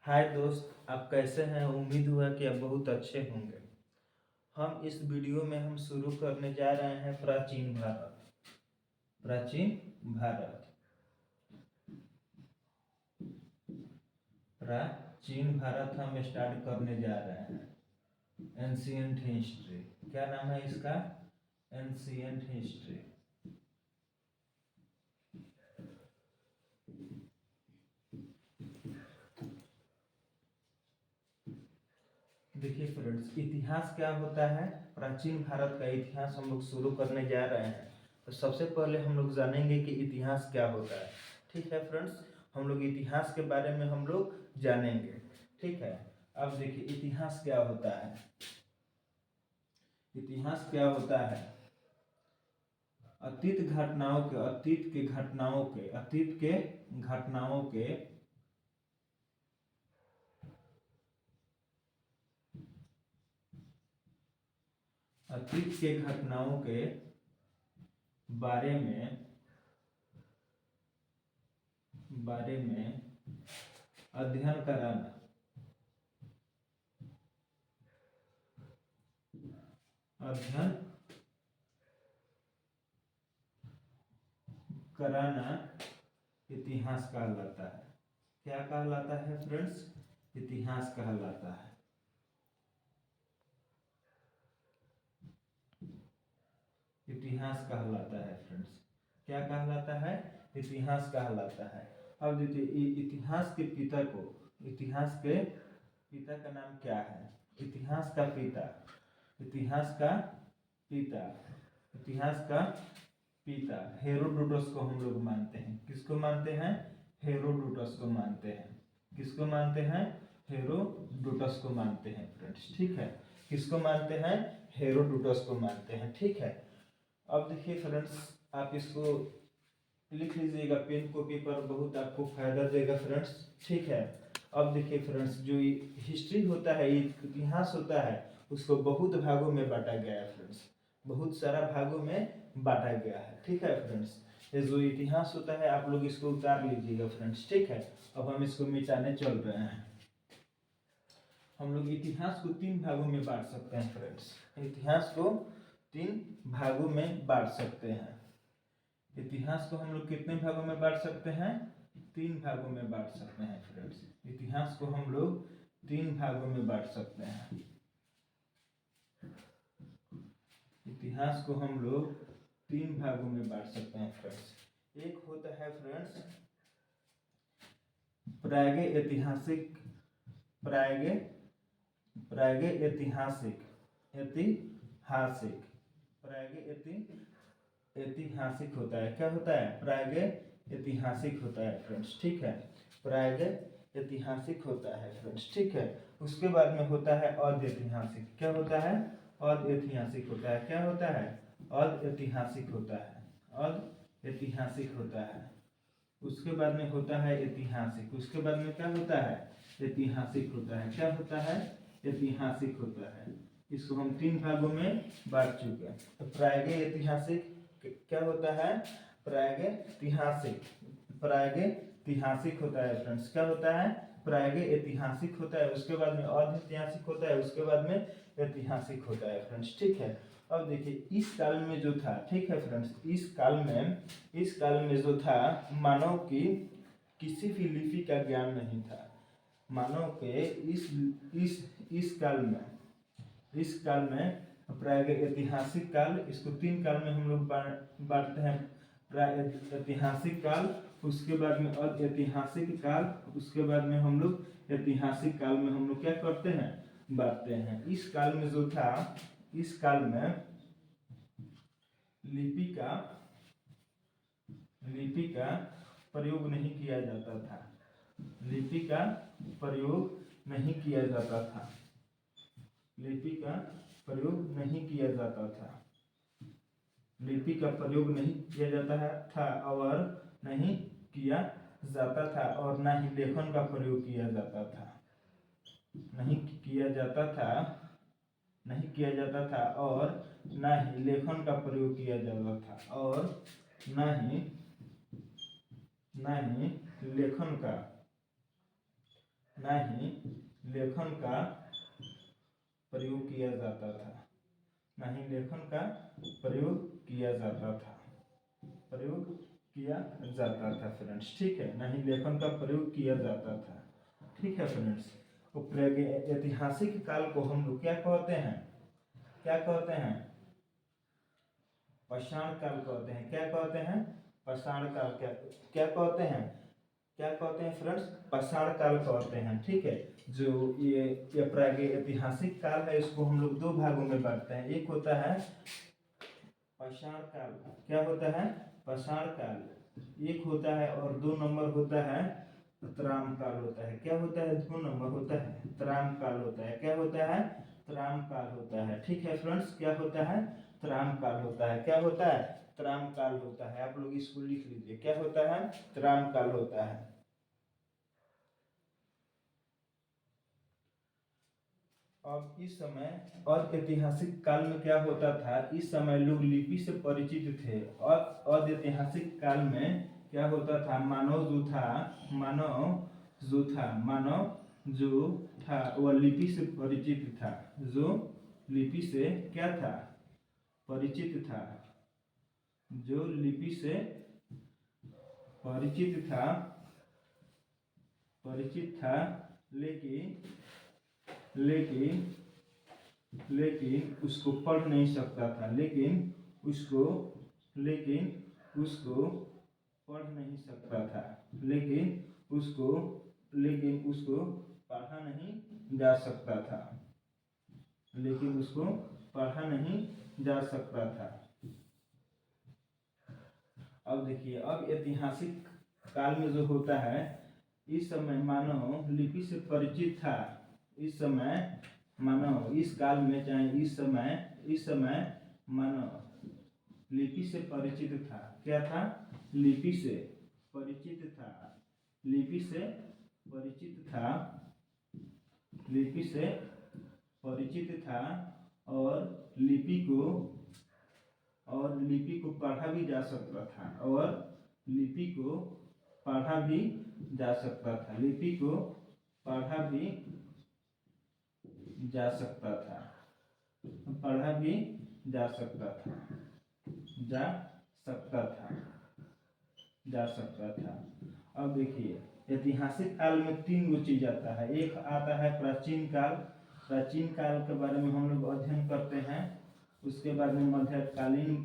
हाय दोस्त, आप कैसे हैं? उम्मीद हुआ कि आप बहुत अच्छे होंगे। हम इस वीडियो में हम शुरू करने जा रहे हैं प्राचीन भारत। प्राचीन भारत। प्राचीन भारत हम स्टार्ट करने जा रहे हैं। Ancient history. क्या नाम है इसका? Ancient history. देखिए फ्रेंड्स, इतिहास क्या होता है? प्राचीन भारत का इतिहास हम लोग शुरू करने जा रहे हैं। तो सबसे पहले हम लोग जानेंगे कि इतिहास क्या होता है। ठीक है फ्रेंड्स, हम लोग इतिहास के बारे में हम लोग जानेंगे। ठीक है, अब देखिए इतिहास क्या होता है। इतिहास क्या होता है? अतीत घटनाओं के अतीत के घटनाओं के अतीत के घटनाओं के अतीत के घटनाओं के बारे में अध्ययन कराना। अध्ययन कराना इतिहास कहलाता है। क्या कहलाता है फ्रेंड्स? इतिहास कहलाता है। इतिहास कहलाता है फ्रेंड्स। क्या कहलाता है? इतिहास कहलाता है। अब देखिए इतिहास के पिता को, इतिहास के पिता का नाम क्या है? इतिहास का पिता, इतिहास का पिता, इतिहास का पिता हेरोडोटस को हम लोग मानते हैं। किसको मानते हैं? हेरोडोटस को मानते हैं। किसको मानते हैं? हेरोडोटस को मानते हैं फ्रेंड्स। ठीक है, किसको मानते हैं? हेरोडोटस को मानते हैं। ठीक है, अब देखिए फ्रेंड्स, आप इसको लिख लीजिएगा पेन कॉपी पर, बहुत आपको फायदा देगा फ्रेंड्स। ठीक है, अब देखिए फ्रेंड्स, जो हिस्ट्री होता है, इतिहास होता है, उसको बहुत भागों में बांटा गया है फ्रेंड्स। बहुत सारा भागों में बांटा गया है। ठीक है फ्रेंड्स, ये जो इतिहास होता है आप लोग इसको उतार लीजिएगा फ्रेंड्स। ठीक है, अब हम इसको मिटाने चल रहे हैं। हम लोग इतिहास को 3 भागों में बांट सकते हैं फ्रेंड्स। इतिहास को 3 भागों में बांट सकते हैं। इतिहास को हम लोग कितने भागों में बांट सकते हैं? 3 भागों में बांट सकते हैं फ्रेंड्स। इतिहास को हम लोग 3 भागों में बांट सकते हैं। इतिहास को हम लोग 3 भागों में बांट सकते हैं फ्रेंड्स। एक होता है फ्रेंड्स प्रागैतिहासिक, प्राग प्रागैतिहासिक, ऐतिहासिक, ऐतिहासिक होता है। क्या होता है? प्रागैतिहासिक होता है फ्रेंड्स। ठीक है, प्रागैतिहासिक होता है फ्रेंड्स। ठीक है, उसके बाद में होता है अधैतिहासिक। क्या होता है? अधैतिहासिक होता है। क्या होता है? अधैतिहासिक होता है। अधैतिहासिक होता है। उसके बाद में होता है ऐतिहासिक। उसके बाद में क्या होता है? ऐतिहासिक होता है। क्या होता है? ऐतिहासिक होता है। इसको हम 3 भागों में बांट चुके हैं। तो प्रागैतिहासिक क्या होता है? प्रागैतिहासिक, प्रागैतिहासिक होता है फ्रेंड्स। क्या होता है? प्रागैतिहासिक होता है। उसके बाद में अधैतिहासिक होता है। उसके बाद में ऐतिहासिक होता है फ्रेंड्स। ठीक है, अब देखिए इस काल में जो था, ठीक है फ्रेंड्स, इस काल में जो था, मानव की किसी भी लिपि का ज्ञान नहीं था। मानव के इस काल में प्रागैतिहासिक काल, इसको 3 काल में हम लोग बांटते हैं। प्रागैतिहासिक काल, उसके बाद में अधैतिहासिक काल, उसके बाद में हम लोग ऐतिहासिक काल में हम लोग क्या करते हैं? बांटते हैं। इस काल में जो था, इस काल में लिपि का प्रयोग नहीं किया जाता था। लिपि का प्रयोग नहीं किया जाता था। लिपि का प्रयोग नहीं किया जाता था। लिपि का प्रयोग नहीं किया जाता था और नहीं किया जाता था, और ना ही लेखन का प्रयोग किया जाता था। नहीं किया जाता था, नहीं किया जाता था, और ना ही लेखन का प्रयोग किया जाता था, और ना ही लेखन का ना ही लेखन का प्रयोग किया जाता था, ना ही लेखन का प्रयोग किया जाता था, प्रयोग किया जाता था फ्रेंड्स। ठीक है, ना ही लेखन का प्रयोग किया जाता था। ठीक है फ्रेंड्स, तो ऐतिहासिक काल को हम लोग क्या कहते हैं, क्या कहते हैं, पाषाण काल कहते हैं। क्या कहते हैं, पाषाण काल। क्या क्या कहते हैं, क्या कहते हैं फ्रेंड्स, पाषाण काल कहते हैं। ठीक है, जो ये ऐतिहासिक काल है इसको हम लोग दो भागों में बांटते हैं। एक होता है पाषाण काल, क्या होता है, पाषाण काल एक होता है, और 2 नंबर होता है त्राम काल होता है। क्या होता है, 2 नंबर होता है त्राम काल होता है। क्या होता है, त्राम काल होता है। ठीक है फ्रेंड्स, क्या होता है, त्राम काल होता है। क्या होता है, त्राम काल होता है। आप लोग इसको लिख लीजिए, क्या होता है, त्राम काल होता है। अब इस समय और ऐतिहासिक काल में क्या होता था, इस समय लोग लिपि से परिचित थे, और ऐतिहासिक काल में क्या होता था, मानव जो था वह लिपि से परिचित था, जो लिपि से क्या था, परिचित था, जो लिपि से परिचित था, लेकिन उसको पढ़ नहीं सकता था, लेकिन उसको पढ़ नहीं सकता था, लेकिन उसको पढ़ा नहीं जा सकता था, लेकिन उसको पढ़ा नहीं जा सकता था। अब देखिए, अब ऐतिहासिक काल में जो होता है, इस समय मानव लिपि से परिचित था। इस समय मानव, इस काल में चाहे इस समय मानव लिपि से परिचित था। क्या था, लिपि से परिचित था, लिपि से परिचित था, लिपि से परिचित था, और लिपि को पढ़ा भी जा सकता था, और लिपि को पढ़ा भी जा सकता था, लिपि को पढ़ा भी जा सकता था, पढ़ा भी जा सकता था, जा सकता था। अब देखिए, ऐतिहासिक काल में 3 चीज आता है। एक आता है प्राचीन काल, प्राचीन काल के बारे में हम लोग अध्ययन करते हैं। उसके बाद में मध्यकालीन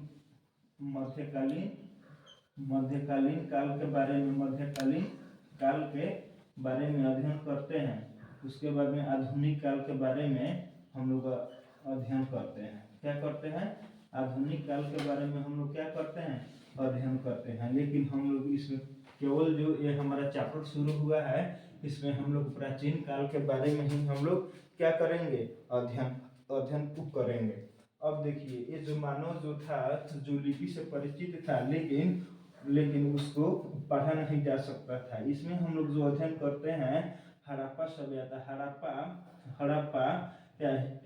काल के बारे में, मध्यकालीन काल के बारे में अध्ययन करते हैं। उसके बाद में आधुनिक काल के बारे में हम लोग अध्ययन करते हैं। क्या करते हैं, आधुनिक काल के बारे में हम लोग क्या करते हैं, अध्ययन करते हैं। लेकिन हम लोग इसमें केवल जो ये हमारा चैप्टर शुरू हुआ है, इसमें हम लोग प्राचीन काल के बारे में ही हम लोग क्या करेंगे, अध्ययन करेंगे। अब देखिए, ये जो मानव जो था, जो लिपि से परिचित था, लेकिन उसको पढ़ा नहीं जा सकता था। इसमें हम लोग जो अध्ययन करते हैं, हड़प्पा सभ्यता, हड़प्पा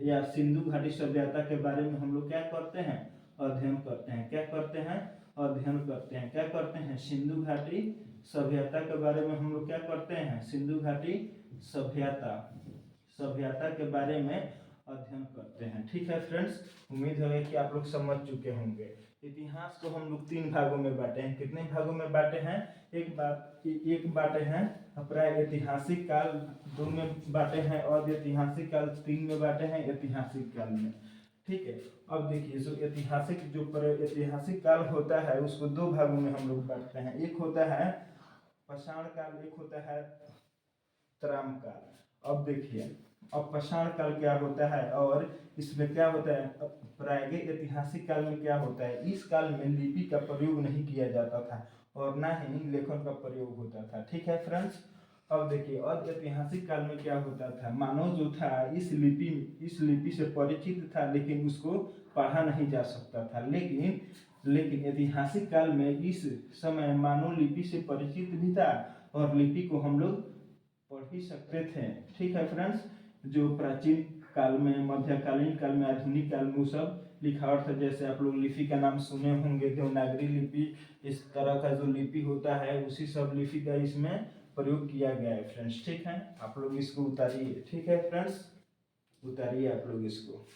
या सिंधु घाटी सभ्यता के बारे में हम लोग क्या करते हैं, अध्ययन करते हैं। क्या करते हैं, अध्ययन करते हैं। क्या करते हैं, सिंधु घाटी सभ्यता के बारे में हम लोग क्या करते हैं, सिंधु घाटी सभ्यता के बारे में अध्ययन करते हैं। ठीक है फ्रेंड्स, उम्मीद है कि आप लोग समझ चुके होंगे। इतिहास को हम लोग 3 भागों में बांटे हैं। कितने भागों में बांटे हैं, एक बांटे हैं प्राय ऐतिहासिक काल 2 में बांटे हैं, और ऐतिहासिक काल 3 में बांटे हैं, ऐतिहासिक काल में। ठीक है, अब देखिए, जो ऐतिहासिक काल होता है उसको 2 भागों में हम लोग बांटते हैं। एक होता है पाषाण काल, एक होता है त्राम काल। अब देखिए, अब पाषाण काल क्या होता है, और इसमें क्या होता है, प्रागैतिहासिक ऐतिहासिक काल में क्या होता है, इस काल में लिपि का प्रयोग नहीं किया जाता था, और ना ही लेखन का प्रयोग होता था। ठीक है फ्रेंड्स, अब देखिए, और ऐतिहासिक काल में क्या होता था, मानव जो था इस लिपि से परिचित था, लेकिन उसको पढ़ा नहीं जा सकता था। लेकिन ऐतिहासिक काल में इस समय मानव लिपि से परिचित भी था, और लिपि को हम लोग पढ़ भी सकते थे। ठीक है फ्रेंड्स, जो प्राचीन काल में, मध्यकालीन काल में, आधुनिक काल में सब लिखावट था। जैसे आप लोग लिपि का नाम सुने होंगे, देवनागरी लिपि, इस तरह का जो लिपि होता है, उसी सब लिपि का इसमें प्रयोग किया गया है फ्रेंड्स। ठीक है, आप लोग इसको उतारिए। ठीक है फ्रेंड्स, उतारिए आप लोग इसको।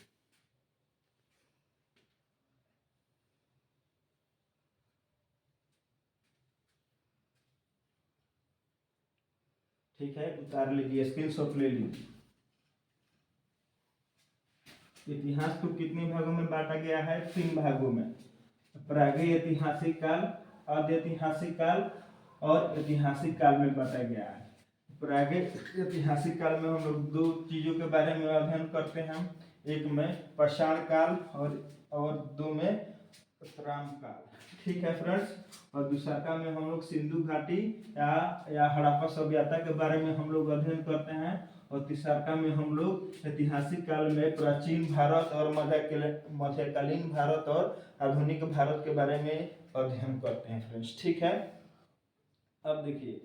ठीक है, उतार लीजिए, स्क्रीनशॉट ले लीजिए। इतिहास को कितने भागों में बांटा गया है? 3 भागों में। प्रागैतिहासिक काल, आद्यैतिहासिक काल और ऐतिहासिक काल में बांटा गया है। प्रागैतिहासिक काल में हम लोग 2 चीजों के बारे में अध्ययन करते हैं, एक में पाषाण काल और 2 में उत्तरायण काल। ठीक है फ्रेंड्स, और दूसरा का में हम लोग सिंधु घाटी या हड़प्पा सभ्यता के बारे में हम लोग अध्ययन करते हैं, और तीसरा का में हम लोग ऐतिहासिक काल में प्राचीन भारत और मध्यकालीन भारत और आधुनिक भारत के बारे में अध्ययन करते हैं फ्रेंड्स। ठीक है, अब देखिए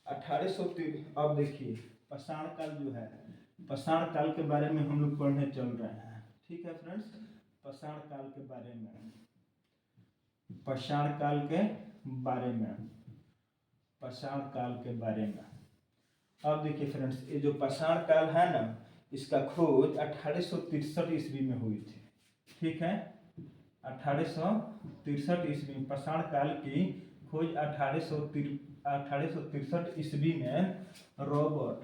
1830, अब देखिए पाषाण काल जो है, पाषाण काल के बारे में हम लोग पढ़ने चल रहे हैं। ठीक है फ्रेंड्स, पाषाण काल के बारे में, पाषाण काल के बारे में, पाषाण काल के बारे में। अब देखिए फ्रेंड्स, ये जो पाषाण काल है ना, इसका खोज 1863 ईस्वी में हुई थी। ठीक है, 1863 ईस्वी में पाषाण काल की खोज 1863 ईस्वी में रॉबर्ट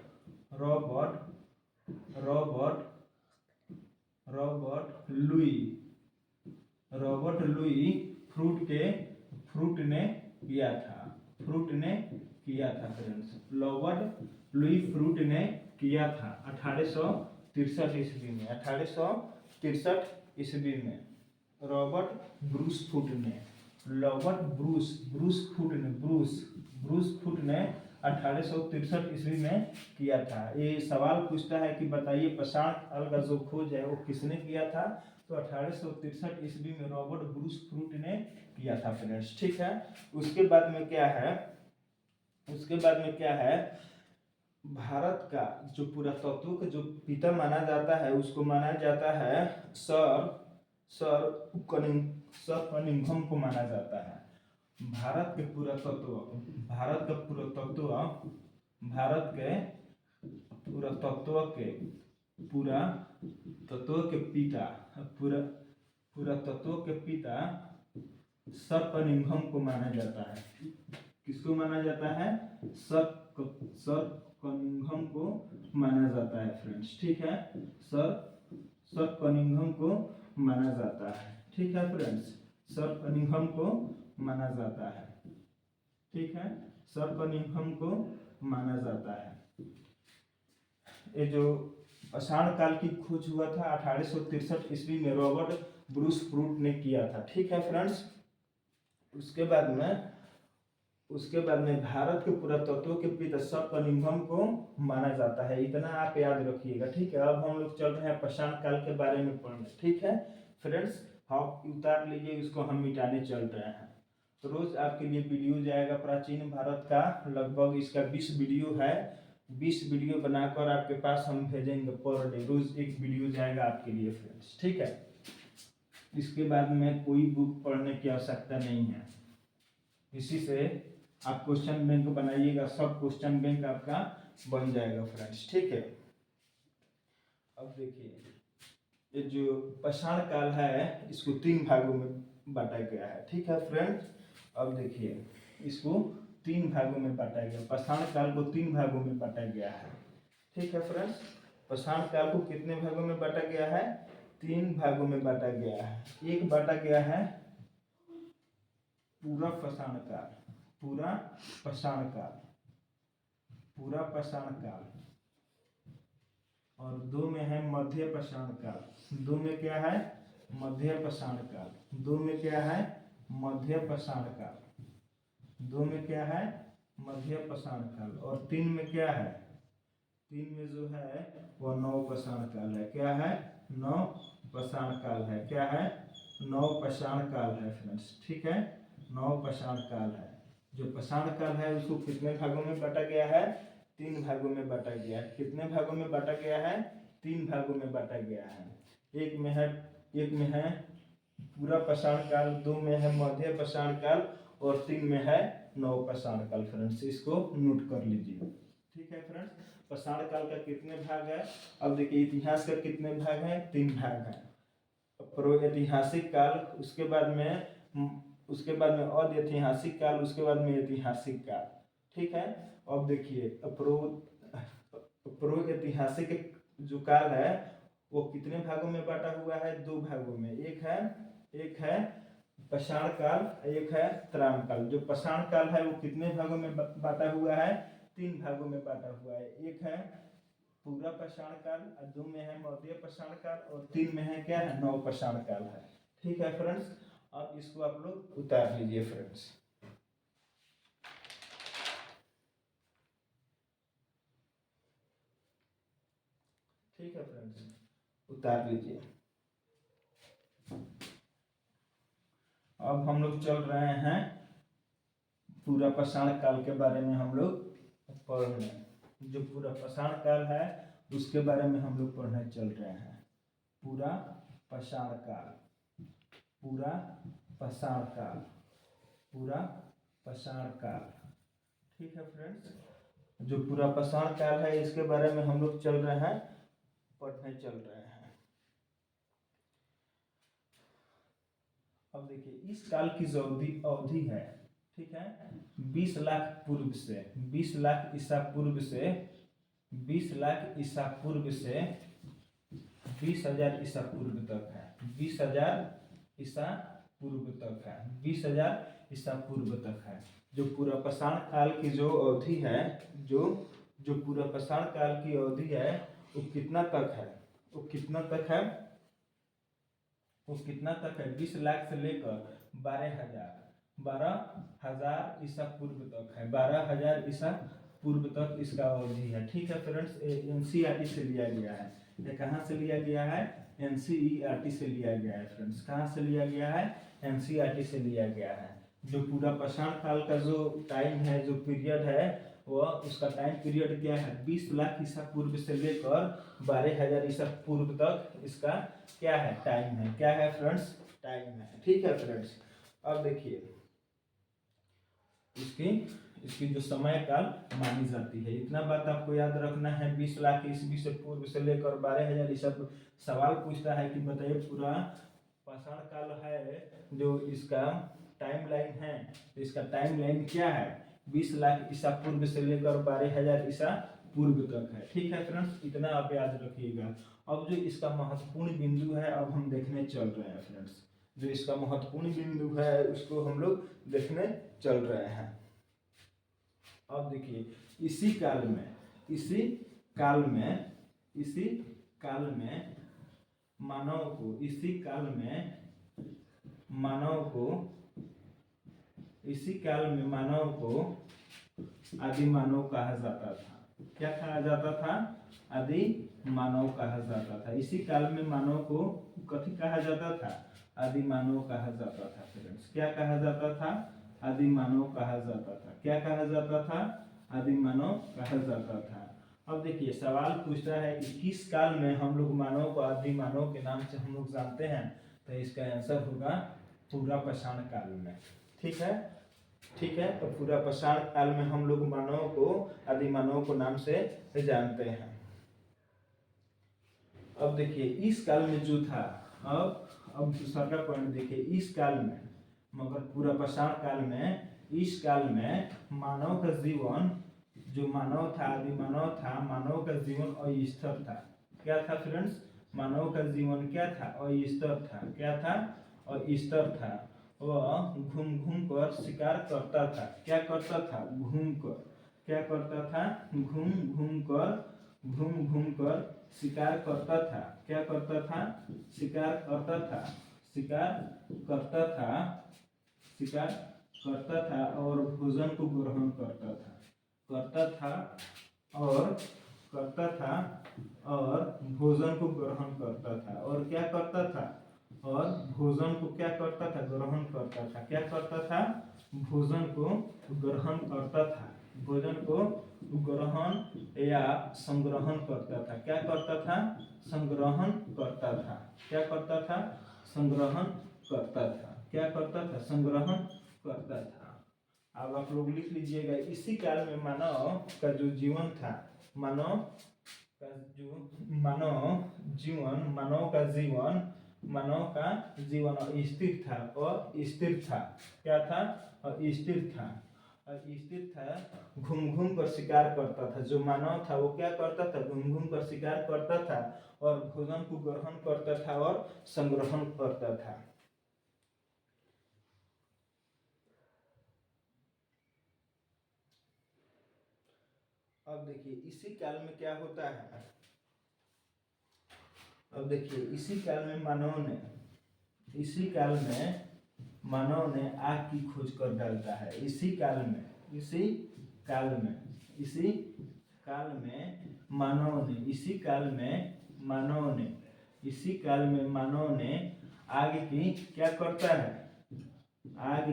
लुई फ्रूट ने किया था। फ्रेंड्स, रॉबर्ट लुई फ्रूट ने किया था 1863 ईस्वी में। 1863 ईस्वी में रॉबर्ट ब्रूस फूट ने 1863 ईस्वी में किया था। ये सवाल पूछता है कि बताइए पाषाण काल का जो खोज है वो किसने किया था? तो 1863 ईस्वी में रॉबर्ट ब्रूस फ्रूट ने किया था फ्रेंड्स। ठीक है, उसके बाद में क्या है, भारत का जो पुरातत्व का जो पिता माना जाता है, उसको माना जाता है सर कनिंघम को माना जाता है। भारत के पुरातत्व के पिता सर कनिंघम को माना जाता है। किसको माना जाता है? सर कनिंघम को माना जाता है फ्रेंड्स। ठीक है, सर कनिंघम को माना जाता है। ठीक है फ्रेंड्स, सर कनिंघम को माना जाता है। ठीक है, सर कनिंघम को माना जाता है। ये जो पाषाण काल की खोज हुआ था 1863 ईस्वी में रॉबर्ट ब्रूस फ्रूट ने किया था। ठीक है फ्रेंड्स, उसके बाद में भारत के पुरातत्व के पिता सर कनिंघम को माना जाता है। इतना आप याद रखिएगा। ठीक है, अब हम लोग चल रहे हैं पाषाण काल के बारे में पढ़ने। ठीक है फ्रेंड्स, आप उतार लीजिए, इसको हम मिटाने चल रहे हैं। तो रोज आपके लिए वीडियो जाएगा प्राचीन भारत का, लगभग इसका 20 वीडियो है। 20 वीडियो बनाकर आपके पास हम भेजेंगे पर डे, रोज एक वीडियो जाएगा आपके लिए फ्रेंड्स। ठीक है, इसके बाद में कोई बुक पढ़ने की आवश्यकता नहीं है। इसी से आप क्वेश्चन बैंक बनाइएगा, सब क्वेश्चन बैंक आपका बन जाएगा फ्रेंड्स। ठीक है, अब देखिए ये जो पाषाण काल है, इसको 3 भागों में बांटा गया है। ठीक है फ्रेंड्स, अब देखिए इसको 3 भागों में बांटा गया। पाषाण काल को 3 भागों में बांटा गया है। ठीक है फ्रेंड्स, पाषाण काल को कितने भागों में बांटा गया है? 3 भागों में बांटा गया है। एक बांटा गया है पूरा पाषाण काल, और 2 में है मध्य पाषाण काल। 2 में क्या है? मध्य पाषाण काल। 2 में क्या है? मध्य पाषाण काल। 2 में क्या है? मध्य पाषाण काल। और 3 में क्या है? 3 में जो है वो नव पाषाण काल है। क्या है? नव पाषाण काल है। क्या है? नव पाषाण काल है फ्रेंड्स। ठीक है, नव पाषाण काल है। जो पाषाण काल है उसको कितने भागों में बांटा गया है? 3 भागों में बांटा गया है। कितने भागों में बांटा गया है? 3 भागों में बांटा गया है। एक में है पूरा पाषाण काल, 2 में है मध्य पाषाण काल, और 3 में है नवपाषाण काल। फ्रेंड्स इसको नोट कर लीजिए। ठीक है फ्रेंड्स, पाषाण काल का कितने भाग है? अब देखिए इतिहास का कितने भाग है? 3 भाग है। ऐतिहासिक काल, उसके बाद में अधऐतिहासिक काल, उसके बाद में ऐतिहासिक काल। ठीक है, अब देखिए ऐतिहासिक जो काल है वो कितने भागों में बांटा हुआ है? 2 भागों में। एक है पाषाण काल, एक है त्राम काल। जो पाषाण काल है वो कितने भागों में बांटा हुआ है? 3 भागों में बांटा हुआ है। एक है पूरा पाषाण काल, 2 में है मध्य पाषाण काल, और 3 में है क्या है? नवपाषाण काल है। ठीक है फ्रेंड्स, अब इसको आप लोग उतार लीजिए फ्रेंड्स। ठीक है फ्रेंड्स, उतार लीजिए। अब हम लोग चल रहे हैं पूरा पाषाण काल के बारे में हम लोग पढ़ने। जो पूरा पाषाण काल है उसके बारे में हम लोग पढ़ने चल रहे हैं। पूरा पाषाण काल, पूरा पाषाण काल, पूरा पाषाण काल। ठीक है फ्रेंड्स, जो पूरा पाषाण काल है इसके बारे में हम लोग चल रहे हैं, पढ़ने चल रहे हैं। अब देखिए इस काल की जो अवधि है, ठीक है, 20 लाख पूर्व से, 20 लाख ईसा पूर्व से, 20 लाख ईसा पूर्व से 20,000 ईसा पूर्व तक है। 20,000 ईसा पूर्व तक है। 20,000 ईसा पूर्व तक है। जो पूरा पाषाण काल की जो अवधि है, जो पूरा पाषाण काल की अवधि है वो कितना तक है? वो कितना तक है? वो कितना तक है? 20 लाख से लेकर 12,000 ईसा पूर्व तक है। 12,000 ईसा पूर्व तक इसका अवधि है। ठीक है फ्रेंड्स, एनसीईआरटी से लिया गया है। ये कहाँ से लिया गया है? एनसीईआरटी से लिया गया है फ्रेंड्स। कहाँ से लिया गया है? एनसीईआरटी से लिया गया है। जो पूरा पाषाण काल का जो टाइम है, जो पीरियड है, वह उसका टाइम पीरियड क्या है? 20 लाख ईसा पूर्व से लेकर 12,000 ईसा पूर्व तक इसका क्या है? टाइम है। क्या है फ्रेंड्स? टाइम है। ठीक है फ्रेंड्स, अब देखिए इसकी जो समय काल मानी जाती है, इतना बात आपको याद रखना है। 20 लाख ईस्वी से पूर्व से लेकर 12,000 ईसा। सवाल पूछता है कि बताइए पूरा पाषाण काल है जो इसका टाइम लाइन है, तो इसका टाइम लाइन क्या है? 20 लाख ईसा पूर्व से लेकर 12,000 ईसा पूर्व तक है। ठीक है फ्रेंड्स, इतना आप याद रखिएगा। अब जो इसका महत्वपूर्ण बिंदु है अब हम देखने चल रहे हैं फ्रेंड्स। जो इसका महत्वपूर्ण बिंदु है उसको हम लोग देखने चल रहे हैं। अब देखिए इसी काल में मानव को आदि मानव कहा जाता था। क्या कहा जाता था? आदि मानव कहा जाता था। इसी काल में मानव को कथी कहा जाता था? आदि मानव कहा जाता था फ्रेंड्स। क्या कहा जाता था? आदि मानव कहा जाता था। क्या कहा जाता था? आदि मानव कहा जाता था। अब देखिए सवाल पूछता है कि किस काल में हम लोग मानव को आदि मानव के नाम से हम लोग जानते हैं, तो इसका आंसर होगा पूरा पाषाण काल में। ठीक है, तो पूरा पाषाण काल में हम लोग मानव को आदि मानव को नाम से जानते हैं। अब देखिए इस काल में जो था, अब दूसरा का पॉइंट देखिए, इस काल में, मगर पूरा पाषाण काल में, इस काल में मानव का जीवन, जो मानव था, आदि मानव था, मानव का जीवन अस्थिर था। क्या था फ्रेंड्स? मानव का जीवन क्या था? अस्थिर था। क्या था? अस्थिर था। वह घूम घूम कर शिकार करता था। क्या करता था? घूम कर। क्या करता था? घूम घूम कर शिकार करता था। क्या करता था? शिकार करता था। शिकार करता था और भोजन को ग्रहण करता था। और भोजन को ग्रहण करता था। और क्या करता था? और भोजन को क्या करता था? ग्रहण करता था। क्या करता था? भोजन को ग्रहण करता था। भोजन को ग्रहण या संग्रहण करता था। क्या करता था? संग्रहण करता था। क्या करता था? संग्रहण करता था। क्या करता था? संग्रहण करता था। अब आप लोग लिख लीजिएगा, इसी काल में मानव का जो जीवन था, मानव का जो मानव का जीवन स्थिर था, अस्थिर था। क्या था? अस्थिर था। स्थिर था, घूम घूम कर शिकार करता था। जो मानव था वो क्या करता था? घूम घूम कर शिकार करता था और भोजन को ग्रहण करता था और संग्रहण करता था। अब देखिए इसी काल में क्या होता है। अब देखिए इसी काल में मानव ने आग की खोज कर डालता है। इसी काल में मानव ने आग की क्या करता है? आग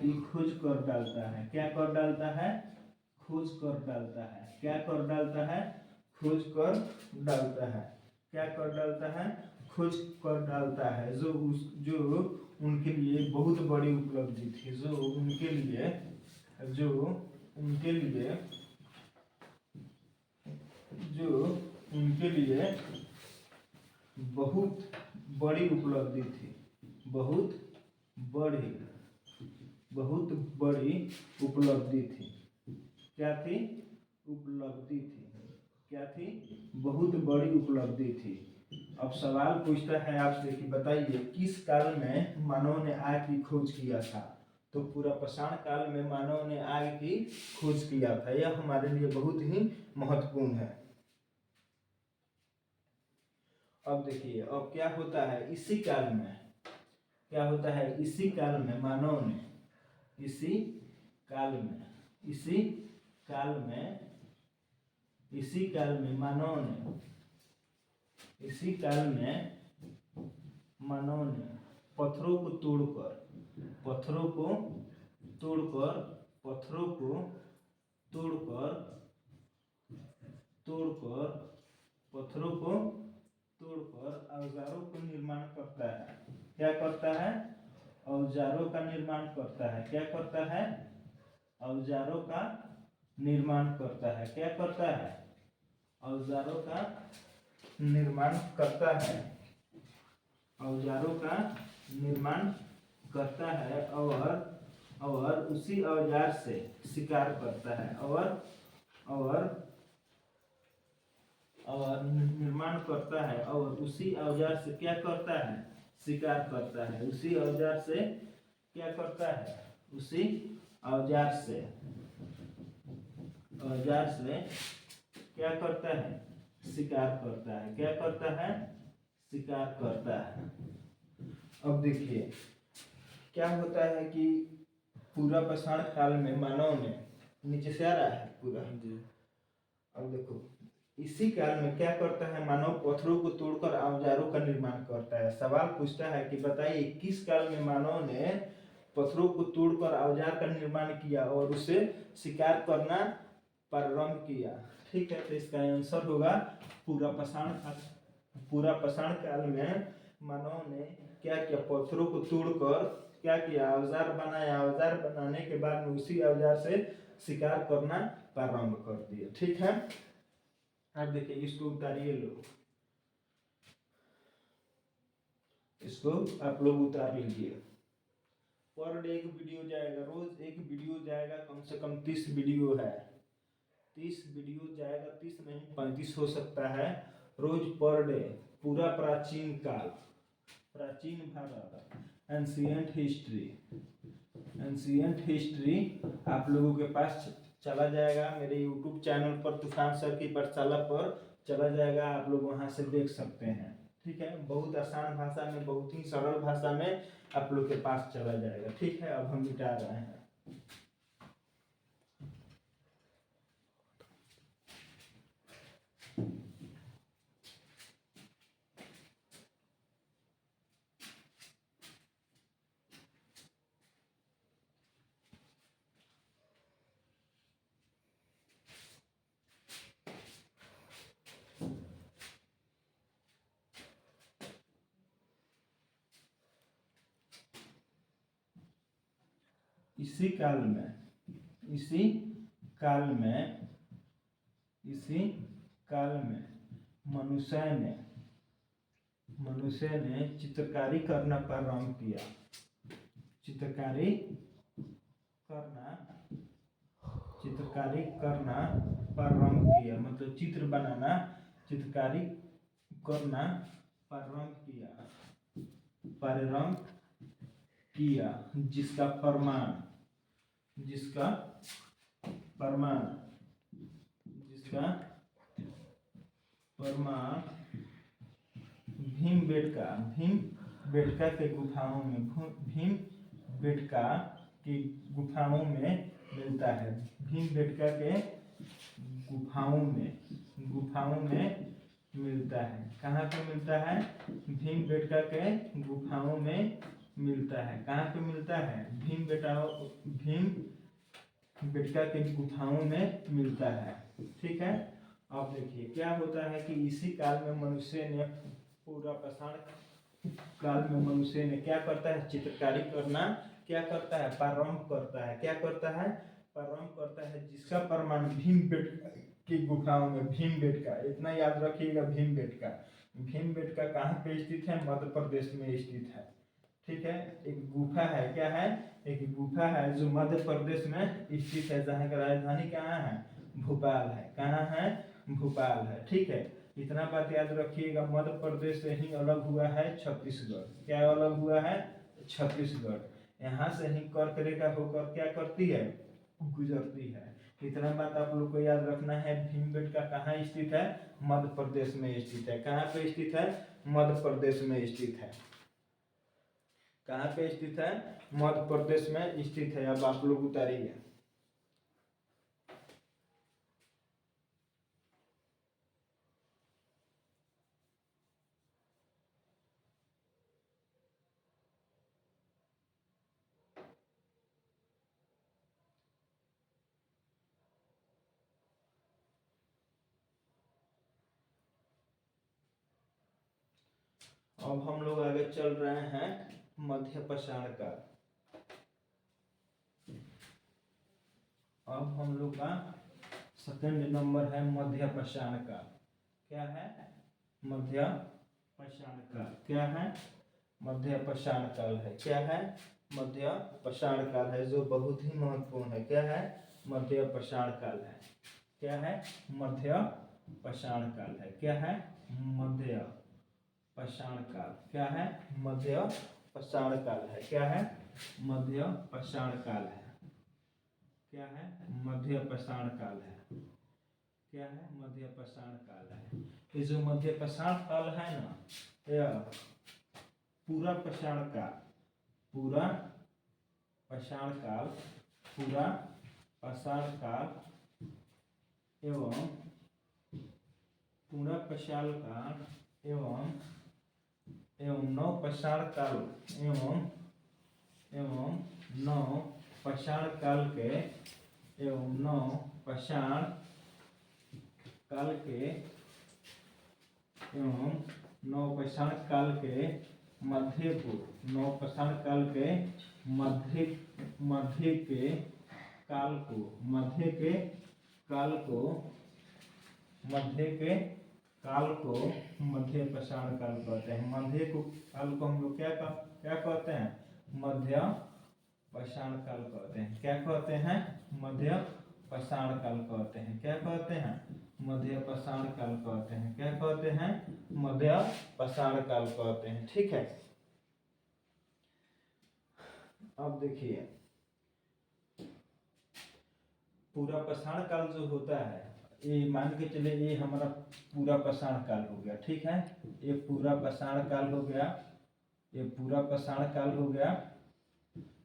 की खोज कर डालता है। क्या कर डालता है? खोज कर डालता है। क्या कर डालता है? खोज कर डालता है। क्या कर डालता है? खोज कर डालता है। जो उनके लिए बहुत बड़ी उपलब्धि थी। जो उनके लिए बहुत बड़ी उपलब्धि थी। बहुत बड़ी उपलब्धि थी। क्या थी? उपलब्धि थी। क्या थी? बहुत बड़ी उपलब्धि थी। अब सवाल पूछता है आपसे कि बताइए किस काल में मानव ने आग की खोज किया था? तो पूरा पाषाण काल में मानव ने आग की खोज किया था। यह हमारे लिए बहुत ही महत्वपूर्ण है। अब देखिए अब क्या होता है इसी काल में मानव ने इसी काल में मानव ने पत्थरों को तोड़कर औजारों को निर्माण करता है। क्या करता है? औजारों का निर्माण करता है। क्या करता है? औजारों का निर्माण करता है। क्या करता है? औजारों का निर्माण करता है। औजारों का निर्माण करता है और उसी औजार से शिकार करता है। और निर्माण करता है और उसी औजार से क्या करता है? शिकार करता है। उसी औजार से क्या करता है? उसी औजार से क्या करता है? शिकार करता है। क्या करता है? शिकार करता है। अब देखिए क्या होता है कि पूरा पाषाण काल में मानव ने, नीचे से आ रहा है पूरा जी। अब देखो इसी काल में क्या करता है मानव? पत्थरों को तोड़कर औजारों का निर्माण करता है। सवाल पूछता है कि बताइए किस काल में मानव ने पत्थरों को तोड़कर औजार का निर्माण किया और उसे शिकार करना प्रारंभ किया? ठीक है, तो इसका आंसर होगा पूरा पाषाण काल में मानव ने क्या किया? पत्थरों को तोड़कर क्या किया? औजार बनाया। औजार बनाने के बाद में उसी औजार से शिकार करना प्रारंभ कर दिया। ठीक है, अब देखिए इसको उतारिए लो, इसको आप लोग उतार लीजिए। पर डे एक वीडियो जाएगा, रोज एक वीडियो जाएगा, कम से कम 30 वीडियो है। 30 वीडियो जाएगा, 30 नहीं 35 हो सकता है रोज पर डे। पूरा प्राचीन काल, प्राचीन भारत, एंशिएंट हिस्ट्री आप लोगों के पास चला जाएगा। मेरे YouTube चैनल पर तूफान सर की पाठशाला पर चला जाएगा, आप लोग वहां से देख सकते हैं। ठीक है, बहुत आसान भाषा में, बहुत ही सरल भाषा में आप लोग के पास चला जाएगा। ठीक है, अब हम मिटा रहे हैं। इसी काल में इसी काल में मनुष्य ने चित्रकारी करना प्रारंभ किया। चित्रकारी करना प्रारंभ किया मतलब चित्रकारी करना प्रारंभ किया जिसका प्रमाण भीमबेटका के गुफाओं में मिलता है। भीमबेटका के गुफाओं में मिलता है। कहाँ पे मिलता है? भीमबेटका के गुफाओं में मिलता है। कहाँ पे मिलता है? भीमबेटका के गुफाओं में मिलता है। ठीक है। अब देखिए क्या होता है कि इसी काल में मनुष्य ने क्या करता है? चित्रकारी करना क्या करता है? प्रारंभ करता है। क्या करता है? प्रारंभ करता है जिसका प्रमाण भीमबेटका की गुफाओं में। भीमबेटका इतना याद रखिएगा। भीमबेटका कहाँ पे स्थित है? मध्य प्रदेश में स्थित है। ठीक है। एक गुफा है। क्या है? एक गुफा है जो मध्य प्रदेश में स्थित है, जहाँ का राजधानी कहाँ है? भोपाल है। कहाँ है? भोपाल है। ठीक है। इतना बात याद रखिएगा। मध्य प्रदेश से ही अलग हुआ है छत्तीसगढ़। क्या अलग हुआ है? छत्तीसगढ़। यहाँ से ही कर्क रेखा होकर क्या करती है? गुजरती है। इतना बात आप लोग को याद रखना है। भीमबेटका कहाँ स्थित है? मध्य प्रदेश में स्थित है। कहाँ पे स्थित है? मध्य प्रदेश में स्थित है। कहाँ पे स्थित है? मध्य प्रदेश में स्थित है। अब आप लोग उतारिए। अब हम लोग आगे चल रहे हैं मध्य पाषाण काल। अब हम लोग का सेकंड नंबर है मध्य पाषाण काल। क्या है? मध्य पाषाण काल। क्या है? मध्य पाषाण काल है। क्या है? मध्य पाषाण काल है, जो बहुत ही महत्वपूर्ण है। क्या है? मध्य पाषाण काल है। क्या है? मध्य पाषाण काल है। क्या है? मध्य पाषाण काल। क्या है? मध्य पाषाण काल है। क्या है? मध्य पाषाण काल है। क्या है? मध्य पाषाण काल है। क्या है? मध्य पाषाण काल है। ये जो मध्य पाषाण काल है ना, यह पूरा पाषाण काल एवं पूरा पाषाण काल एवं नव पाषाण काल एवं नव पाषाण काल के मध्य पाषाण काल कहते हैं। मध्य काल को हम लोग क्या कहते हैं? मध्य पाषाण काल कहते हैं। क्या कहते हैं? मध्य पाषाण काल कहते हैं। क्या कहते हैं? मध्य पाषाण काल कहते हैं। क्या कहते हैं? मध्य पाषाण काल कहते हैं। ठीक है। अब देखिए पूरा पाषाण काल जो होता है, ये मान के चले ये हमारा पूरा पाषाण काल हो गया। ठीक है। ये पूरा पाषाण काल हो गया। ये पूरा पाषाण काल हो गया।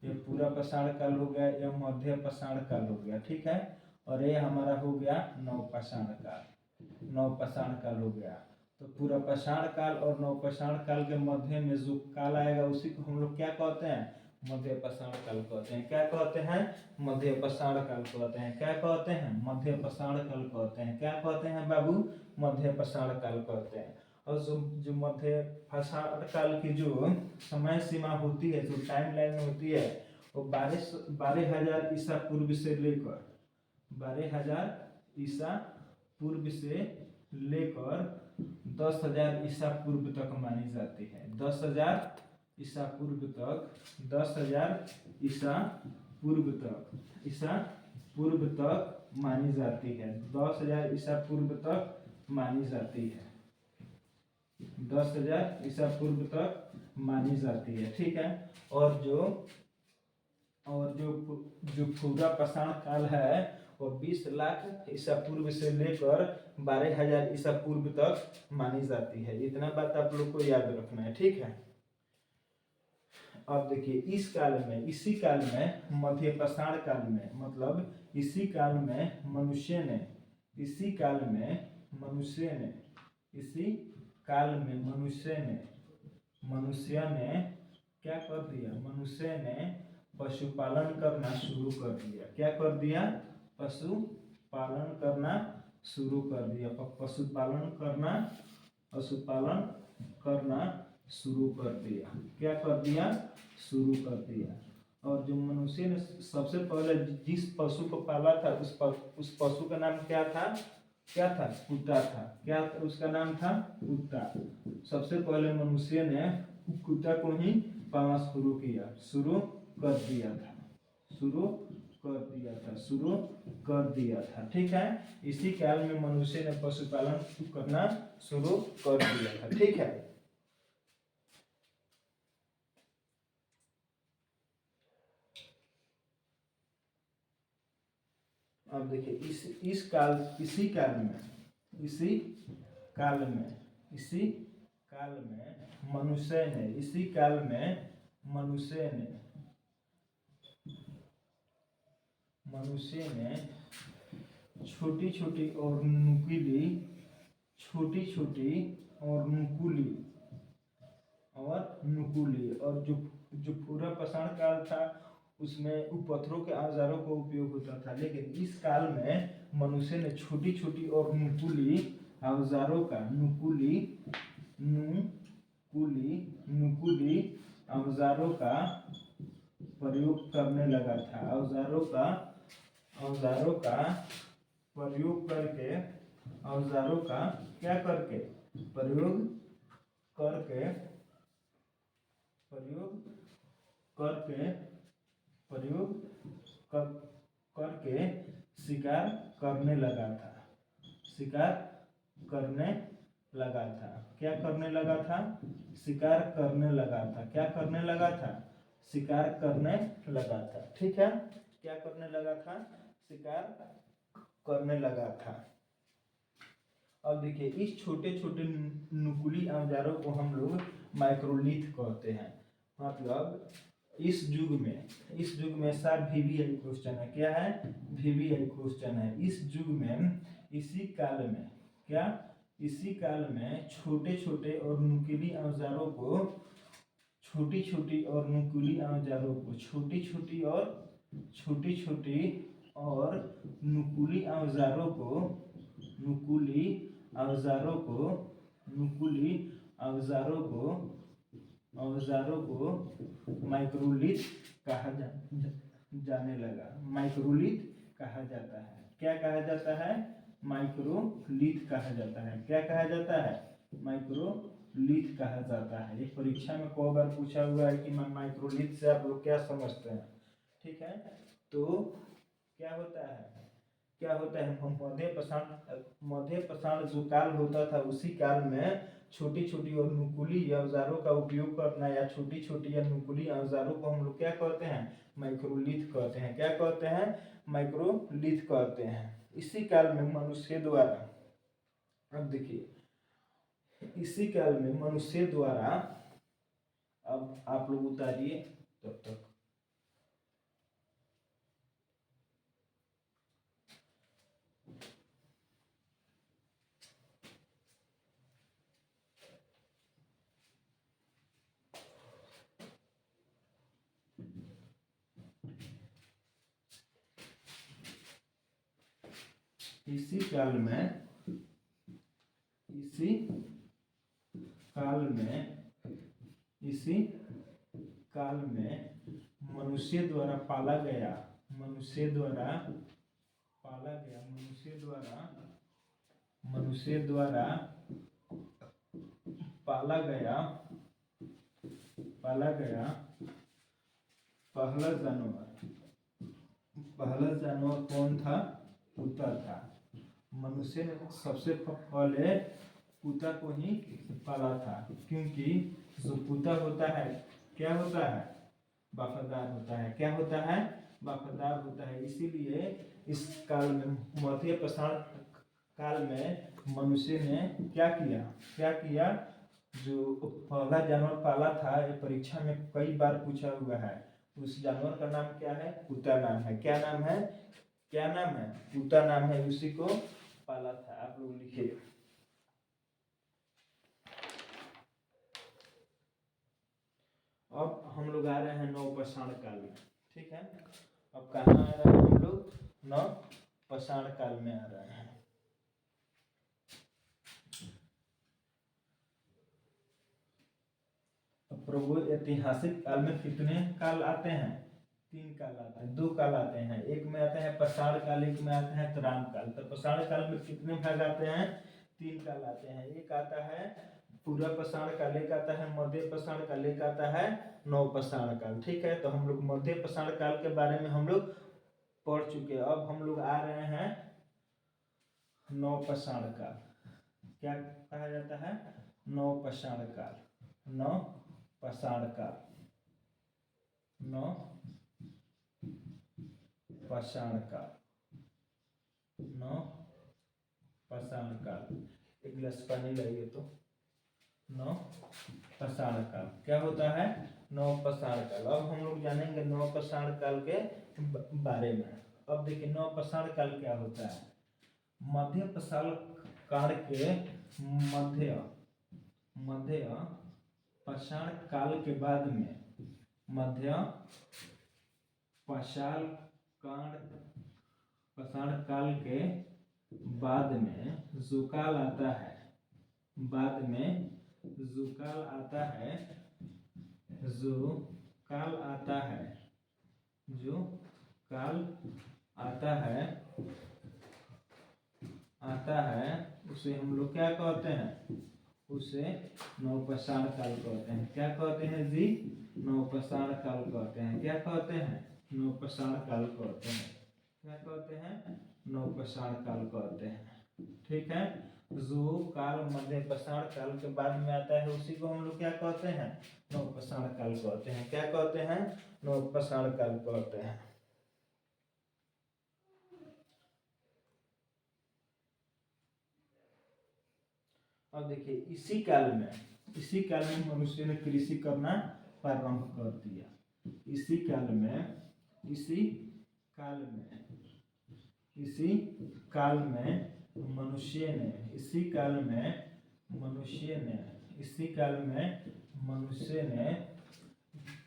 ये पूरा पाषाण काल हो गया। ये मध्य पाषाण काल हो गया। ठीक है। और ये हमारा हो गया नव पाषाण काल हो गया। तो पूरा पाषाण काल और नव पाषाण काल के मध्य में जो काल आएगा उसी को हम लोग क्या कहते हैं? मध्य पाषाण काल कहते हैं। क्या कहते हैं? मध्य पाषाण काल कहते हैं। क्या कहते हैं? मध्य पाषाण काल कहते हैं। क्या कहते हैं बाबू? मध्य पाषाण काल कहते हैं। और जो मध्य पाषाण काल की जो समय सीमा होती है, जो टाइम लाइन होती है, वो 12,000 ईसा पूर्व से लेकर 12,000 ईसा पूर्व से लेकर 10,000 ईसा पूर्व तक मानी जाती है। 10,000 ईसा पूर्व तक 10,000 ईसा पूर्व तक मानी जाती है। 10,000 ईसा पूर्व तक मानी जाती है। 10,000 ईसा पूर्व तक मानी जाती है। ठीक है। और जो पूरा पाषाण काल है वो 20 लाख ईसा पूर्व से लेकर 12,000 ईसा पूर्व तक मानी जाती है। इतना बात आप लोग को याद रखना है। ठीक है। अब देखिए इसी काल में मध्य पाषाण काल में, मतलब इसी काल में मनुष्य ने क्या कर दिया? मनुष्य ने पशुपालन करना शुरू कर दिया। क्या कर दिया? पशुपालन करना शुरू कर दिया। पशुपालन करना शुरू कर दिया। क्या कर दिया? शुरू कर दिया। और जो मनुष्य ने सबसे पहले जिस पशु को पाला था उस पशु का नाम क्या था? कुत्ता था। क्या उसका नाम था? कुत्ता। सबसे पहले मनुष्य ने कुत्ता को ही पालना शुरू कर दिया था। ठीक है। इसी काल में मनुष्य ने पशुपालन करना शुरू कर दिया था। ठीक है। अब देखिए इसी काल में मनुष्य ने छोटी छोटी और नुकीली और जो पूरा पाषाण काल था उसमें पत्थरों के औजारों का उपयोग होता था। लेकिन इस काल में मनुष्य ने छोटी छोटी और नुकीली औजारों का प्रयोग करने लगा था। औजारों का प्रयोग करके शिकार करने लगा था। क्या करने लगा था? शिकार करने लगा था। ठीक है। क्या करने लगा था? शिकार करने लगा था। अब देखिए इस छोटे छोटे नुकीली औजारों को हम लोग माइक्रोलिथ कहते हैं। मतलब इस युग में सर VVI क्वेश्चन है। क्या है? VVI क्वेश्चन है। इस युग में इसी काल में छोटे छोटे और नुकीली औजारों को माइक्रोलिथ कहा जाने लगा। माइक्रोलिथ कहा जाता है। क्या कहा जाता है? माइक्रोलिथ कहा जाता है। क्या कहा जाता है? माइक्रोलिथ कहा जाता है। ये परीक्षा में कई बार पूछा हुआ है कि माइक्रोलिथ से आप लोग क्या समझते हैं। ठीक है। तो क्या होता है? मध्य पाषाण जो काल होता था उसी काल में छोटी छोटी और नुकीली औजारों का उपयोग करना या छोटी छोटी या नुकीली औजारों को हम लोग क्या कहते हैं? माइक्रोलिथ कहते हैं। क्या कहते हैं? माइक्रोलिथ कहते हैं। इसी काल में मनुष्य द्वारा, अब देखिए इसी काल में मनुष्य द्वारा, अब आप लोग उतारिए तब तक। इसी काल में मनुष्य द्वारा पाला गया, मनुष्य द्वारा पाला गया, मनुष्य द्वारा पाला गया पहला जानवर कौन था? कुत्ता था। मनुष्य ने सबसे पहले कुत्ता को ही पाला था, क्योंकि जो कुत्ता होता है क्या होता है? वफादार होता है। क्या होता है? वफादार होता है। इसीलिए इस काल में, मध्य पाषाण काल में मनुष्य ने क्या किया? जो पहला जानवर पाला था, ये परीक्षा में कई बार पूछा हुआ है। उस जानवर का नाम क्या है? कुत्ता नाम है। क्या नाम है? कुत्ता नाम है। उसी को पाला था। आप लोग लिखिए। अब हम लोग आ रहे हैं नवपाषाण काल में। ठीक है, अब कहाँ आ रहे हैं हम लोग? नवपाषाण काल में आ रहे हैं। प्रभु ऐतिहासिक काल में कितने काल आते हैं? 3 काल आते हैं, 2 काल आते हैं। एक में आते हैं पाषाण काल, एक में आता है तराम काल। तो पाषाण काल में कितने भाग आते हैं? 3 काल आते हैं। एक आता है पूरा पाषाण काल, एक आता है मध्य पाषाण काल, एक आता है नवपाषाण काल। ठीक है, तो हम लोग मध्य पाषाण काल के बारे में हम लोग पढ़ चुके हैं। अब हम लोग आ रहे हैं नवपाषाण काल। क्या कहा जाता है? नवपाषाण काल। नवपाषाण काल, नवपाषाण काल, नवपाषाण काल। एक गिलास पानी लाइए तो। नवपाषाण काल क्या होता है? नवपाषाण काल। अब हम लोग जानेंगे नवपाषाण काल के बारे में। अब देखिए नवपाषाण काल क्या होता है। मध्य पाषाण काल के मध्य पाषाण काल के बाद में, मध्य पाषाण काल के बाद में जो काल आता है, बाद में जो काल आता है, जो काल आता है उसे हम लोग क्या कहते हैं? उसे नवपाषाण काल कहते हैं। क्या कहते हैं जी? नवपाषाण काल कहते हैं। क्या कहते हैं? नवपाषाण काल कहते हैं। क्या कहते हैं? नवपाषाण काल कहते हैं। ठीक है, जो काल मध्य पाषाण काल के बाद में आता है उसी को हम लोग क्या कहते हैं? नवपाषाण काल कहते हैं। क्या कहते हैं? नवपाषाण काल कहते हैं। अब देखिए इसी काल में मनुष्य ने कृषि करना प्रारंभ कर दिया। इसी काल में मनुष्य ने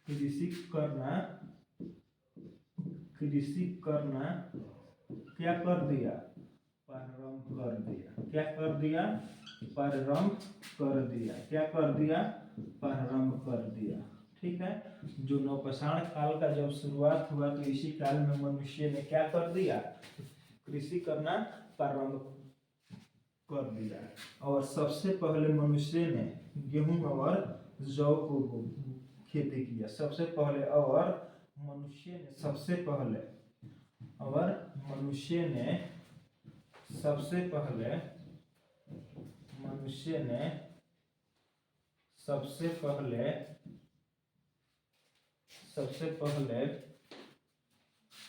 कृषि करना क्या कर दिया? प्रारंभ कर दिया। क्या कर दिया? प्रारंभ कर दिया। क्या कर दिया? प्रारंभ कर दिया। ठीक है, जो नवपाषाण काल का जब शुरुआत हुआ तो इसी काल में मनुष्य ने क्या कर दिया? कृषि करना प्रारंभ कर दिया। और सबसे पहले मनुष्य ने गेहूं और जौ को खेती किया। सबसे पहले मनुष्य ने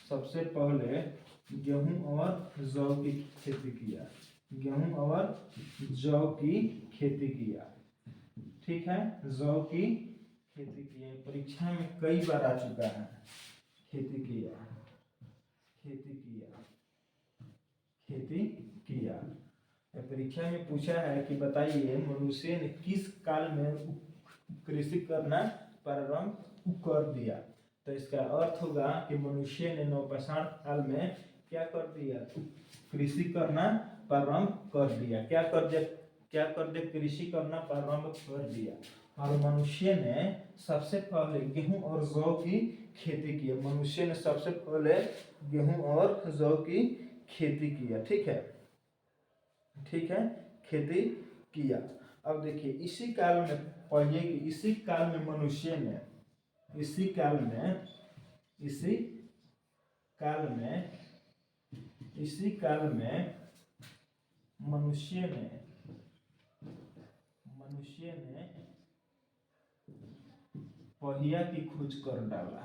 सबसे पहले गेहूं और जौ की खेती किया। गेहूं और जौ की खेती किया। ठीक है, जौ की खेती किया। परीक्षा में कई बार आ चुका है। खेती किया। परीक्षा में पूछा है कि बताइए मनुष्य ने किस काल में कृषि करना प्रारंभ कर दिया। तो इसका अर्थ होगा कि मनुष्य ने नवपाषाण काल में क्या कर दिया? कृषि करना प्रारंभ कर दिया। क्या कर दिया? कृषि करना प्रारंभ कर दिया। और मनुष्य ने सबसे पहले गेहूं और जौ की खेती की। मनुष्य ने सबसे पहले गेहूं और जौ की खेती किया। ठीक है, ठीक है, खेती किया। अब देखिए इसी काल में पढ़िए कि इसी काल में मनुष्य ने इसी काल में इसी काल में इसी काल में मनुष्य ने पहिया की खोज कर डाला।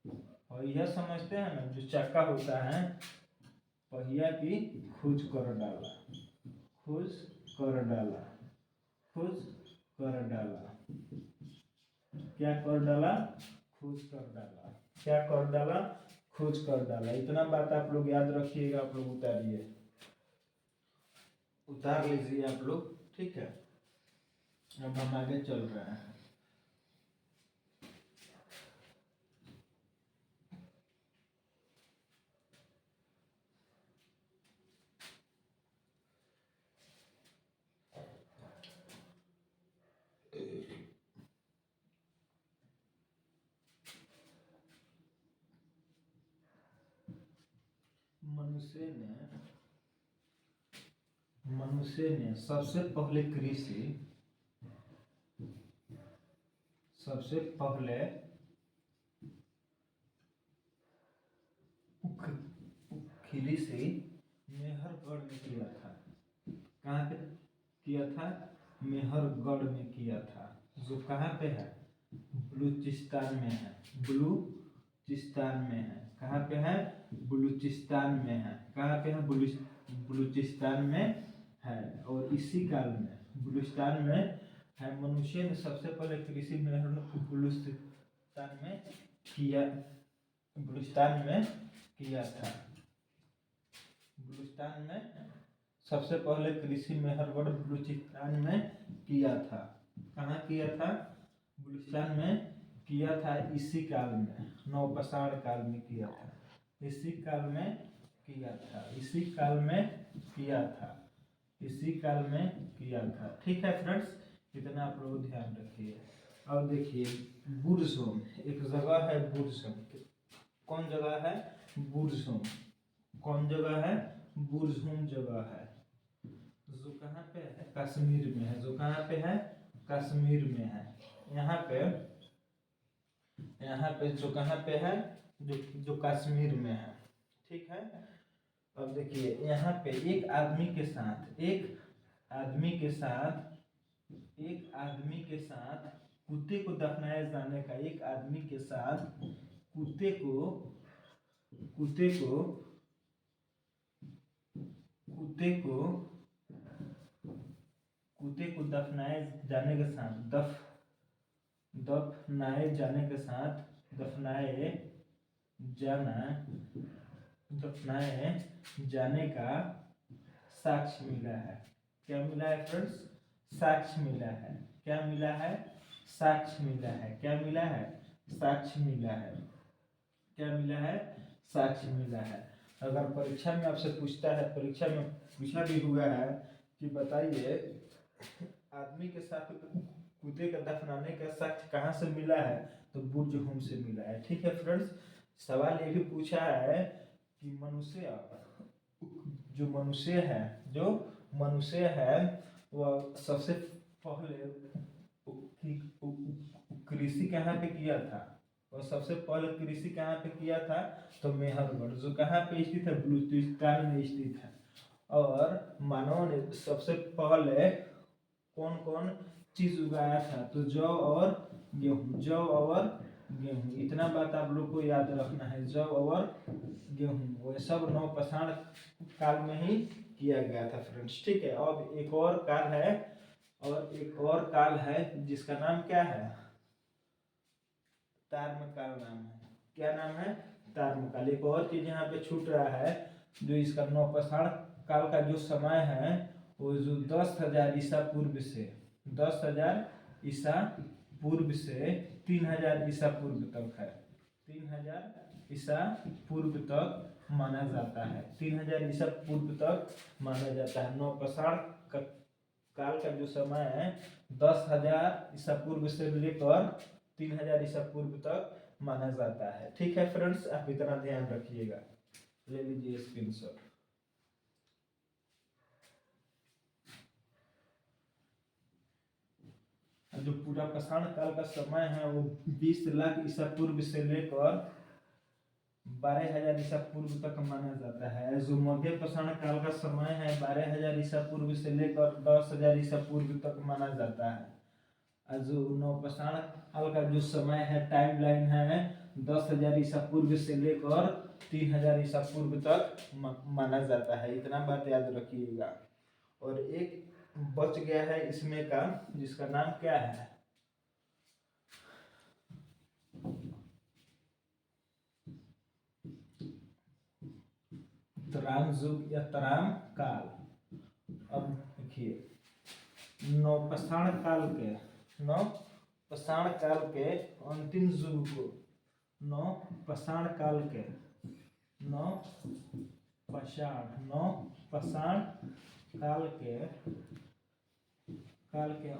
पहिया समझते हैं ना, जो चक्का होता है, पहिया की खोज कर डाला, खोज कर डाला, खोज कर डाला। क्या कर डाला? खोज कर डाला। क्या कर डाला? खोज कर डाला। इतना बात आप लोग याद रखिएगा, आप लोग उतारिए, उतार लीजिए आप लोग। ठीक है, अब हम आगे चल रहे हैं। मनुष्य ने सबसे पहले कृषि मेहरगढ़ में किया था। कहाँ पे किया था? मेहरगढ़ में किया था, जो कहाँ पे है? बलूचिस्तान में है। बलूचिस्तान में है। कहाँ पे है? बलूचिस्तान में है। कहाँ पे है? बलूचिस्तान में है। और इसी काल में बलूचिस्तान में है। मनुष्य ने सबसे पहले कृषि बलूचिस्तान में किया था। बलूचिस्तान में सबसे पहले कृषि मेहरगढ़ बलूचिस्तान में किया था। कहाँ किया था? बलूचिस्तान में किया था। इसी काल में, नवपाषाण काल में किया था। इसी काल में किया था। इसी काल में किया था। इसी काल में किया था। ठीक है फ्रेंड्स, इतना आप लोग ध्यान रखिए। अब देखिए बुर्ज़ोम, एक जगह है बुर्ज़ोम। कौन जगह है? बुर्ज़ोम। कौन जगह है? बुर्ज़ोम जगह है, जो कहाँ पे है? कश्मीर में है। जो कहाँ पे है? कश्मीर में है। यहाँ पे जो कहाँ पे है? जो कश्मीर में है। ठीक है। अब देखिए यहाँ पे एक आदमी के साथ कुत्ते को दफनाए जाने का, एक आदमी के साथ कुत्ते को कुत्ते को कुत्ते को कुत्ते को दफनाए जाने के साथ दफनाए जाने का साक्ष्य मिला है। क्या मिला है फ्रेंड्स? साक्ष्य मिला है। क्या मिला है? साक्ष्य मिला है। क्या मिला है? साक्ष्य मिला है। क्या मिला है? साक्ष्य मिला है। अगर परीक्षा में आपसे पूछता है, परीक्षा में पूछा भी हुआ है कि बताइए आदमी के साथ कुत्ते का दफनाने का साक्ष्य कहाँ से मिला है, तो बुर्ज़ोम से मिला है। ठीक है फ्रेंड्स, सवाल ये भी पूछा है कि जो मनुष्य है वह सबसे पहले कृषि कहाँ पे किया था? और सबसे पहले कृषि कहाँ पे किया था? तो मेहरगढ़, जो कहाँ पे स्थित है? बलूचिस्तान में स्थित है। और मानव ने सबसे पहले कौन कौन चीज उगाया था? तो जौ और गेहूं। इतना बात आप लोग को याद रखना है, जौ और गेहूं। वो सब नवपाषाण काल में ही किया गया था फ्रेंड्स। ठीक है। अब एक और काल है जिसका नाम क्या है? ताम्रकाल नाम है। क्या नाम है? ताम्रकाल। एक और चीज यहाँ पे छूट रहा है, जो इसका नवपाषाण काल का जो समय है वो जो 10,000 ईसा पूर्व से 10,000 ईसा पूर्व से 3,000 ईसा पूर्व तक है। 3,000 ईसा पूर्व तक माना जाता है। 3,000 ईसा पूर्व तक माना जाता है। नवपाषाण काल का जो समय है 10,000 ईसा पूर्व से लेकर 3,000 ईसा पूर्व तक माना जाता है। ठीक है फ्रेंड्स, आप इतना ध्यान रखिएगा, ले लीजिए स्क्रीनशॉट। जो पूरा पाषाण काल का समय है वो 20 लाख ईसा पूर्व से लेकर 12,000 ईसा पूर्व तक माना जाता है। जो मध्य पाषाण काल का समय है 12,000 ईसा पूर्व से लेकर 10,000 ईसा पूर्व तक माना जाता है। और जो नवपाषाण काल का जो समय है टाइम लाइन है 10,000 ईसा पूर्व से लेकर 3,000 ईसा पूर्व तक माना जाता है। इतना बात याद रखिएगा। और एक बच गया है इसमें का, जिसका नाम क्या है, उत्तरायण युग या उत्तरायण काल। अब देखिए नवपाषाण काल के अंतिम युग को नवपाषाण काल के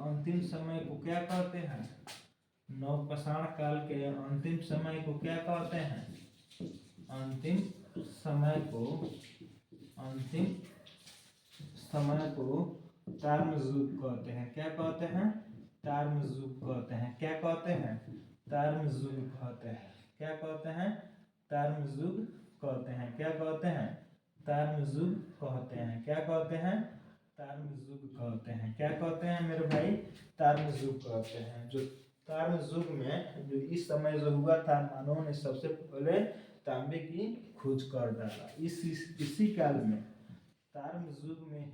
अंतिम समय को क्या कहते हैं? नवपाषाण काल के अंतिम समय को क्या कहते हैं? अंतिम समय को ताम्र युग कहते हैं। क्या कहते हैं? ताम्र युग कहते हैं। क्या कहते हैं? ताम्र युग कहते हैं। क्या कहते हैं? ताम्र युग कहते हैं। क्या कहते हैं? ताम्र युग कहते हैं। क्या कहते हैं? ताम्र युग कहते हैं। क्या कहते हैं मेरे भाई? ताम्र युग कहते हैं। जो ताम्र युग में जो इस समय जो हुआ था, मानव ने सबसे पहले तांबे की खोज कर डाला। इसी काल में ताम्र युग में ही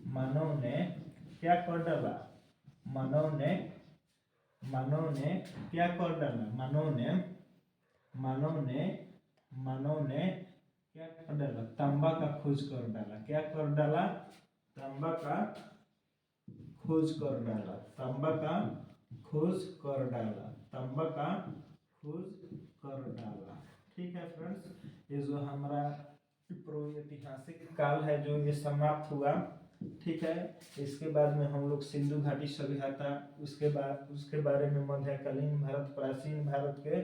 मानव ने क्या कर डाला? मानव ने क्या कर डाला? मानव ने क्या कर डाला? तांबा का खोज कर डाला। क्या कर डाला? तांबा का खोज कर डाला। तांबा का खोज कर डाला। तांबा का खोज कर डाला। ठीक है फ्रेंड्स, ये जो हमारा ऐतिहासिक काल है जो ये समाप्त हुआ। ठीक है, इसके बाद में हम लोग सिंधु घाटी सभ्यता, उसके बारे में मध्यकालीन भारत, प्राचीन भारत के,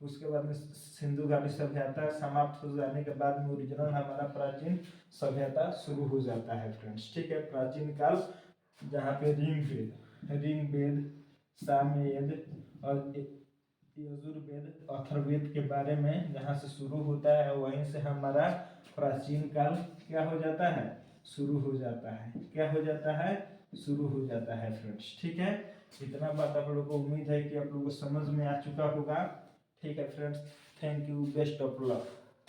उसके बाद में सिंधु घाटी सभ्यता समाप्त हो जाने के बाद में ओरिजिनल हमारा प्राचीन सभ्यता शुरू हो जाता है फ्रेंड्स। ठीक है, प्राचीन काल जहाँ पे ऋग्वेद, सामवेद और यजुर्वेद, अथर्ववेद के बारे में जहाँ से शुरू होता है, वहीं से हमारा प्राचीन काल क्या हो जाता है? शुरू हो जाता है। क्या हो जाता है? शुरू हो जाता है फ्रेंड्स। ठीक है, इतना बात आप लोगों को उम्मीद है कि आप लोगों को समझ में आ चुका होगा। ठीक है friends, thank you, best of luck.